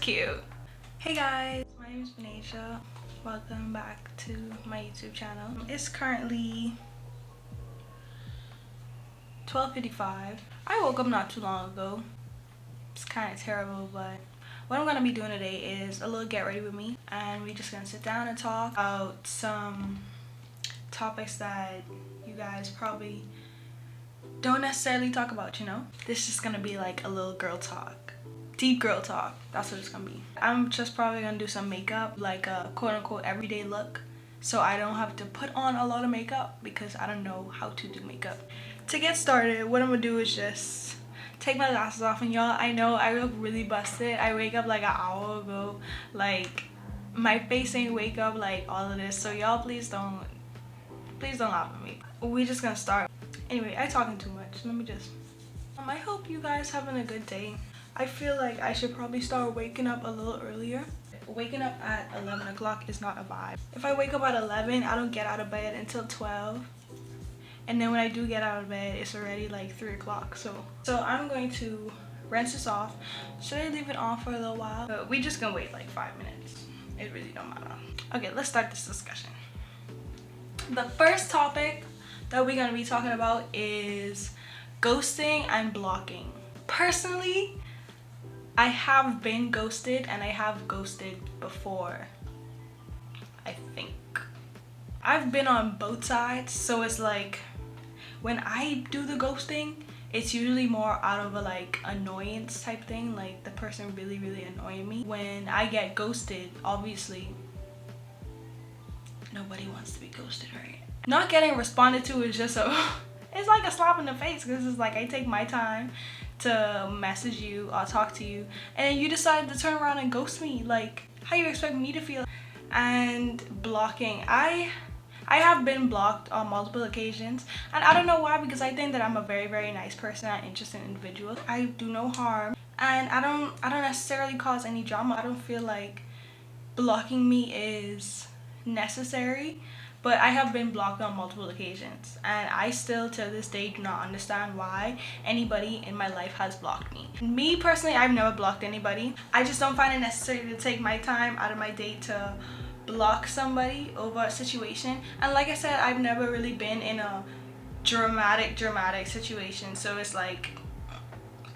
cute. Hey guys, my name is Benasia. Welcome back to my YouTube channel. It's currently 12:55. I woke up not too long ago. It's kind of terrible, but what I'm gonna be doing today is a little get ready with me, and we're just gonna sit down and talk about some topics that you guys probably don't necessarily talk about, you know? This is gonna be like a little girl talk. Deep girl talk. That's what it's gonna be. I'm just probably gonna do some makeup, like a quote-unquote everyday look, so I don't have to put on a lot of makeup because I don't know how to do makeup. To get started, what I'm gonna do is just take my glasses off, and y'all, I know I look really busted. I wake up like an hour ago. Like, my face ain't wake up like all of this, so y'all please don't laugh at me. We're just gonna start. Anyway, I'm talking too much. Let me just I hope you guys having a good day. I feel like I should probably start waking up a little earlier. Waking up at 11 o'clock is not a vibe. If I wake up at 11, I don't get out of bed until 12. And then when I do get out of bed, it's already like 3 o'clock. So I'm going to rinse this off. Should I leave it on for a little while? We just gonna wait like 5 minutes. It really don't matter. Okay, let's start this discussion. The first topic that we're gonna be talking about is ghosting and blocking. Personally, I have been ghosted, and I have ghosted before, I think. I've been on both sides, so it's like when I do the ghosting, it's usually more out of a like annoyance type thing, like the person really annoying me. When I get ghosted, obviously nobody wants to be ghosted, right? Not getting responded to is just it's like a slap in the face, because it's like I take my time to message you or talk to you, and then you decide to turn around and ghost me. Like, how you expect me to feel? And blocking, I have been blocked on multiple occasions, and I don't know why, because I think that I'm a very nice person and interesting individual. I do no harm, and I don't necessarily cause any drama. I don't feel like blocking me is necessary, but I have been blocked on multiple occasions, and I still to this day do not understand why anybody in my life has blocked me. Me personally, I've never blocked anybody. I just don't find it necessary to take my time out of my day to block somebody over a situation. And like I said, I've never really been in a dramatic situation, so it's like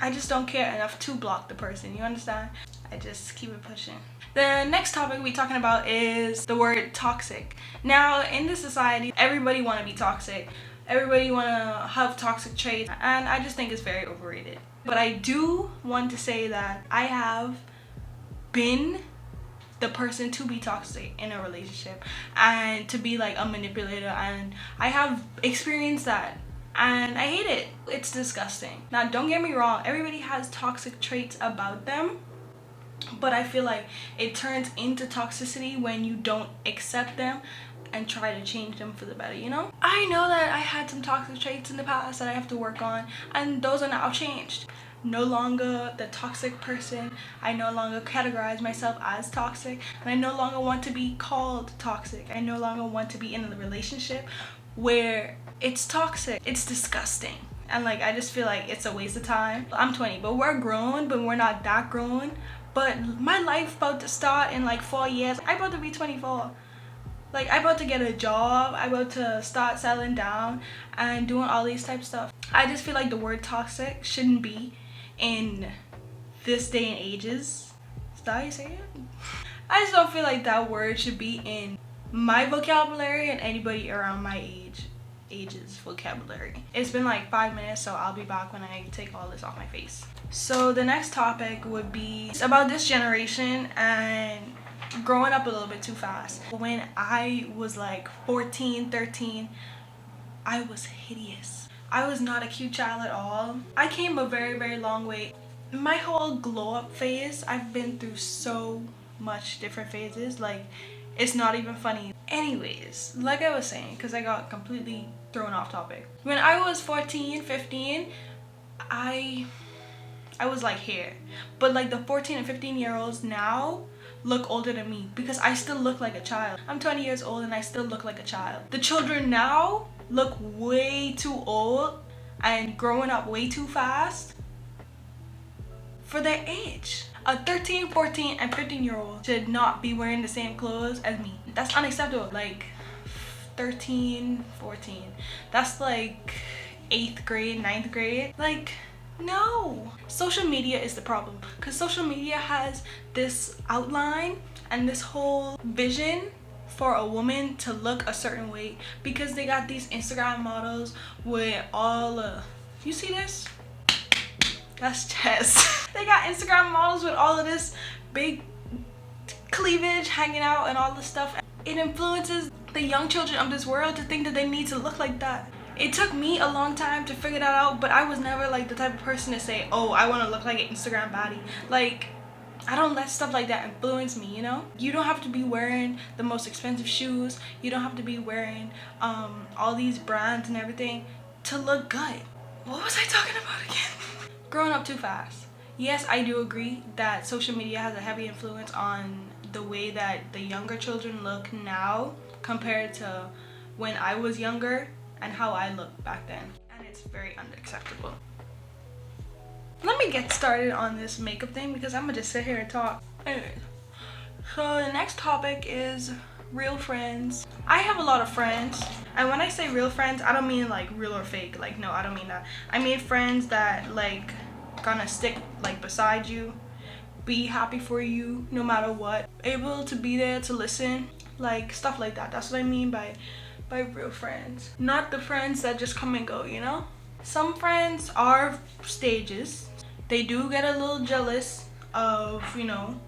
I just don't care enough to block the person, you understand? I just keep it pushing. The next topic we're talking about is the word toxic. Now, in this society, everybody want to be toxic. Everybody want to have toxic traits, and I just think it's very overrated. But I do want to say that I have been the person to be toxic in a relationship and to be like a manipulator, and I have experienced that, and I hate it. It's disgusting. Now, don't get me wrong, everybody has toxic traits about them, but I feel like it turns into toxicity when you don't accept them and try to change them for the better, you know? I know that I had some toxic traits in the past that I have to work on, and those are now changed. No longer the toxic person. I no longer categorize myself as toxic, and I no longer want to be called toxic. I no longer want to be in a relationship where it's toxic. It's disgusting, and like I just feel like it's a waste of time. I'm 20, but we're grown, but we're not that grown. But my life about to start in like 4 years. I'm about to be 24. Like, I'm about to get a job. I'm about to start settling down and doing all these type of stuff. I just feel like the word toxic shouldn't be in this day and ages. Is that how you say it? I just don't feel like that word should be in my vocabulary and anybody around my age's vocabulary. It's been like 5 minutes, so I'll be back when I take all this off my face. So the next topic would be about this generation and growing up a little bit too fast. When I was like 14, 13, I was hideous. I was not a cute child at all. I came a very long way. My whole glow up phase, I've been through so much different phases, like it's not even funny. Anyways, like I was saying, because I got completely thrown off topic. When I was 14, 15, I was like here, but like the 14 and 15-year-olds now look older than me because I still look like a child. I'm 20 years old and I still look like a child. The children now look way too old and growing up way too fast for their age. A 13, 14, and 15-year-old should not be wearing the same clothes as me. That's unacceptable. Like 13, 14. That's like 8th grade, 9th grade. Like, no. Social media is the problem, because social media has this outline and this whole vision for a woman to look a certain way, because they got these Instagram models with all you see this? That's chest. They got Instagram models with all of this big cleavage hanging out and all this stuff. It influences the young children of this world to think that they need to look like that. It took me a long time to figure that out, but I was never like the type of person to say, oh, I want to look like an Instagram baddie. Like, I don't let stuff like that influence me, you know? You don't have to be wearing the most expensive shoes. You don't have to be wearing all these brands and everything to look good. What was I talking about again? Growing up too fast. Yes, I do agree that social media has a heavy influence on the way that the younger children look now compared to when I was younger and how I looked back then. And it's very unacceptable. Let me get started on this makeup thing, because I'm gonna just sit here and talk. Anyways, so the next topic is real friends. I have a lot of friends, and when I say real friends, I don't mean like real or fake. Like, no, I don't mean that. I mean friends that like gonna stick like beside you, be happy for you no matter what, able to be there to listen, like stuff like that. That's what I mean by real friends. Not the friends that just come and go, you know? Some friends are stages. They do get a little jealous of, you know,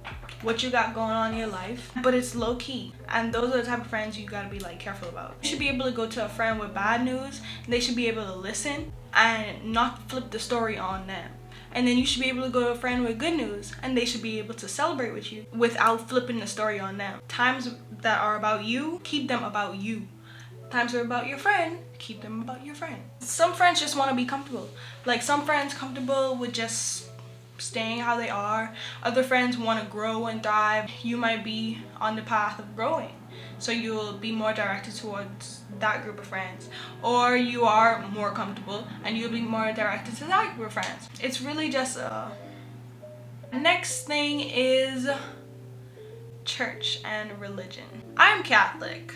what you got going on in your life, but it's low key. And those are the type of friends you gotta be like careful about. You should be able to go to a friend with bad news, and they should be able to listen and not flip the story on them. And then you should be able to go to a friend with good news, and they should be able to celebrate with you without flipping the story on them. Times that are about you, keep them about you. Times are about your friend, keep them about your friend. Some friends just want to be comfortable. Like, some friends comfortable with just staying how they are. Other friends want to grow and thrive. You might be on the path of growing, so you'll be more directed towards that group of friends. Or you are more comfortable and you'll be more directed to that group of friends. It's really just Next thing is church and religion. I'm Catholic,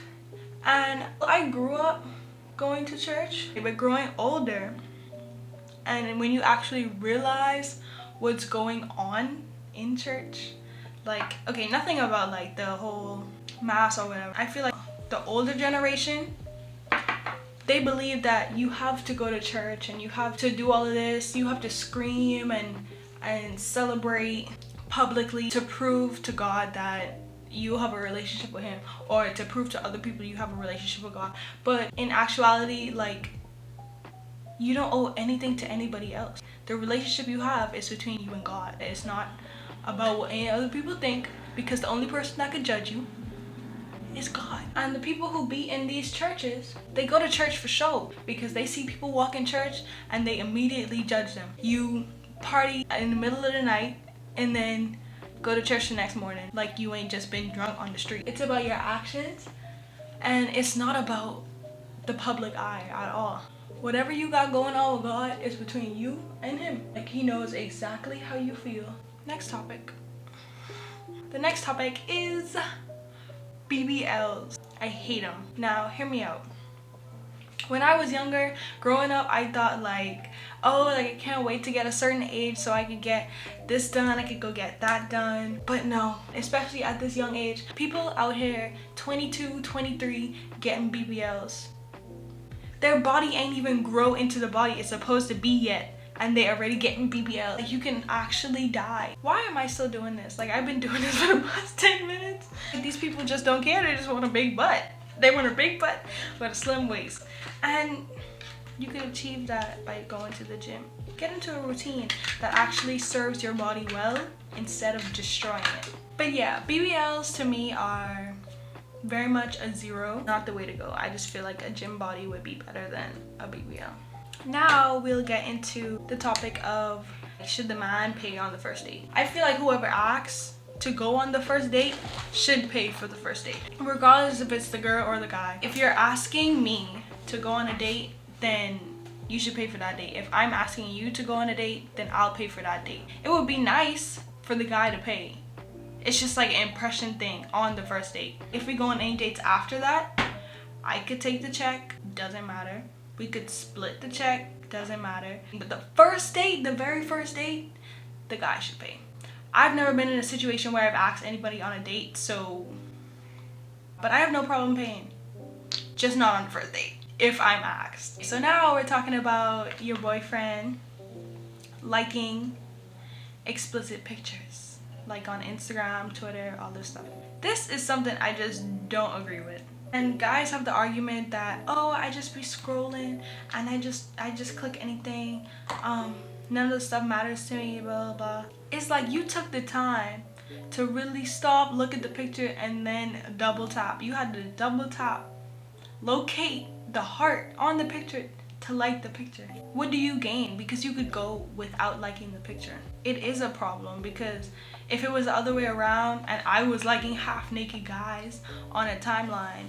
and I grew up going to church, but growing older, and when you actually realize what's going on in church, like, okay, nothing about like the whole mass or whatever. I feel like the older generation, they believe that you have to go to church and you have to do all of this. You have to scream and celebrate publicly to prove to God that you have a relationship with him, or to prove to other people you have a relationship with God. But in actuality, like, you don't owe anything to anybody else. The relationship you have is between you and God. It's not about what any other people think, because the only person that could judge you is God. And the people who be in these churches, they go to church for show, because they see people walk in church and they immediately judge them. You party in the middle of the night and then go to church the next morning like you ain't just been drunk on the street. It's about your actions, and it's not about the public eye at all. Whatever you got going on with God is between you and him. Like, he knows exactly how you feel. Next topic. The next topic is BBLs. I hate them. Now, hear me out. When I was younger, growing up, I thought like, oh, like, I can't wait to get a certain age so I could get this done, I could go get that done. But no, especially at this young age, people out here 22, 23 getting BBLs. Their body ain't even grow into the body it's supposed to be yet, and they already getting BBL. Like, you can actually die. Why am I still doing this? Like, I've been doing this for the past 10 minutes. Like, these people just don't care. They just want a big butt. They want a big butt but a slim waist. And you can achieve that by going to the gym. Get into a routine that actually serves your body well instead of destroying it. But yeah, BBLs to me are very much a 0. Not the way to go. I just feel like a gym body would be better than a BBL. Now we'll get into the topic of, should the man pay on the first date? I feel like whoever asks to go on the first date should pay for the first date, regardless if it's the girl or the guy. If you're asking me to go on a date, then you should pay for that date. If I'm asking you to go on a date, then I'll pay for that date. It would be nice for the guy to pay. It's just like an impression thing on the first date. If we go on any dates after that, I could take the check, doesn't matter. We could split the check, doesn't matter. But the first date, the very first date, the guy should pay. I've never been in a situation where I've asked anybody on a date, so... But I have no problem paying. Just not on the first date, if I'm asked. So now we're talking about your boyfriend liking explicit pictures. Like on Instagram, Twitter, all this stuff. This is something I just don't agree with. And guys have the argument that, oh, I just be scrolling and I just click anything. None of the stuff matters to me, blah, blah, blah. It's like you took the time to really stop, look at the picture, and then double tap. You had to double tap, locate the heart on the picture to like the picture. What do you gain? Because you could go without liking the picture. It is a problem, because if it was the other way around and I was liking half naked guys on a timeline,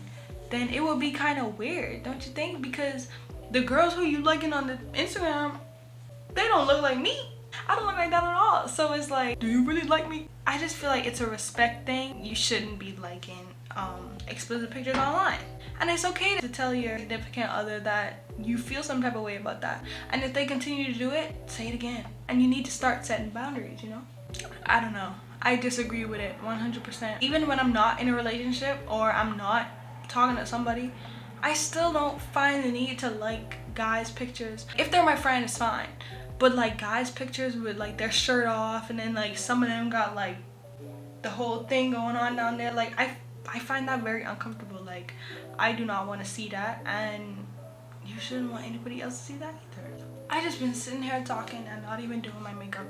then it would be kind of weird, don't you think? Because the girls who you liking on the Instagram, they don't look like me. I don't look like that at all. So it's like, do you really like me? I just feel like it's a respect thing. You shouldn't be liking explicit pictures online. And it's okay to tell your significant other that you feel some type of way about that. And if they continue to do it, say it again. And you need to start setting boundaries, you know? I don't know. I disagree with it 100%. Even when I'm not in a relationship or I'm not talking to somebody, I still don't find the need to like guys' pictures. If they're my friend, it's fine. But like guys' pictures with like their shirt off, and then like some of them got like the whole thing going on down there, like I find that very uncomfortable. Like, I do not want to see that, and you shouldn't want anybody else to see that either. I just been sitting here talking and not even doing my makeup,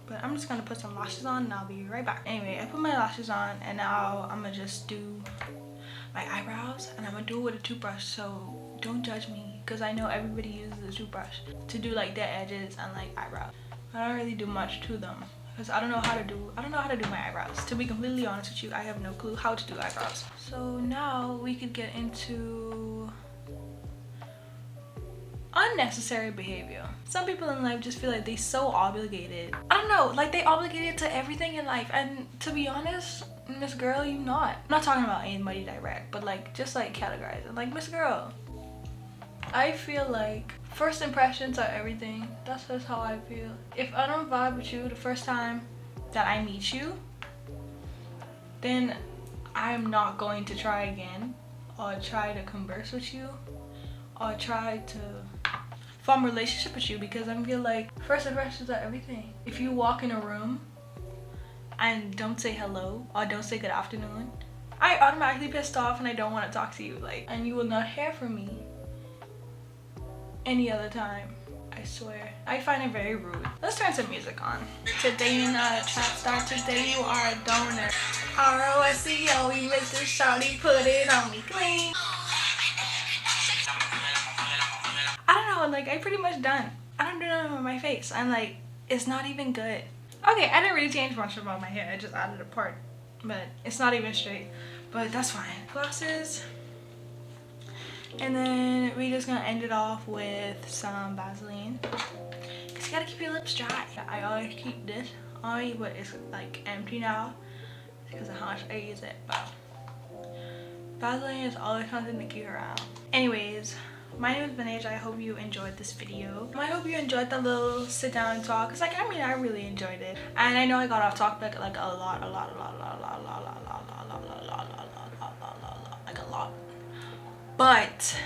but I'm just gonna put some lashes on and I'll be right back. Anyway, I put my lashes on and now I'm gonna just do my eyebrows, and I'm gonna do it with a toothbrush, so don't judge me, because I know everybody uses a toothbrush to do like their edges and like eyebrows. I don't really do much to them because I don't know how to do my eyebrows. To be completely honest with you, I have no clue how to do eyebrows. So now we could get into unnecessary behavior. Some people in life just feel like they're so obligated. I don't know, like they obligated to everything in life, and to be honest, Miss Girl, you not. I'm not talking about anybody direct, but like just like categorizing. Like, Miss Girl, I feel like first impressions are everything. That's just how I feel. If I don't vibe with you the first time that I meet you, then I'm not going to try again, or try to converse with you, or try to form a relationship with you, because I feel like first impressions are everything. If you walk in a room and don't say hello or don't say good afternoon, I automatically pissed off and I don't want to talk to you, like, and you will not hear from me any other time. I swear. I find it very rude. Let's turn some music on. Today you're not a trap star, today you are a donor. R-O-S-E-O, we make this shawty, put it on me clean. I don't know, like, I pretty much done. I don't do nothing with my face. I'm like, it's not even good. Okay, I didn't really change much about my hair. I just added a part, but it's not even straight. But that's fine. Glasses. And then we're just gonna end it off with some Vaseline, because you gotta keep your lips dry. I always keep this on me, but it's like empty now because of how much I use it. But Vaseline is always something to keep around. Anyways, my name is bday. I hope you enjoyed this video. I hope you enjoyed the little sit down and talk. It's like, I mean, I really enjoyed it. And I know I got off topic like a lot. But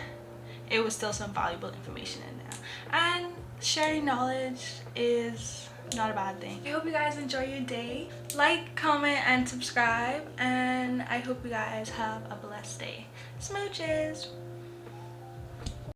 it was still some valuable information in there. And sharing knowledge is not a bad thing. I hope you guys enjoy your day. Like, comment, and subscribe. And I hope you guys have a blessed day. Smooches!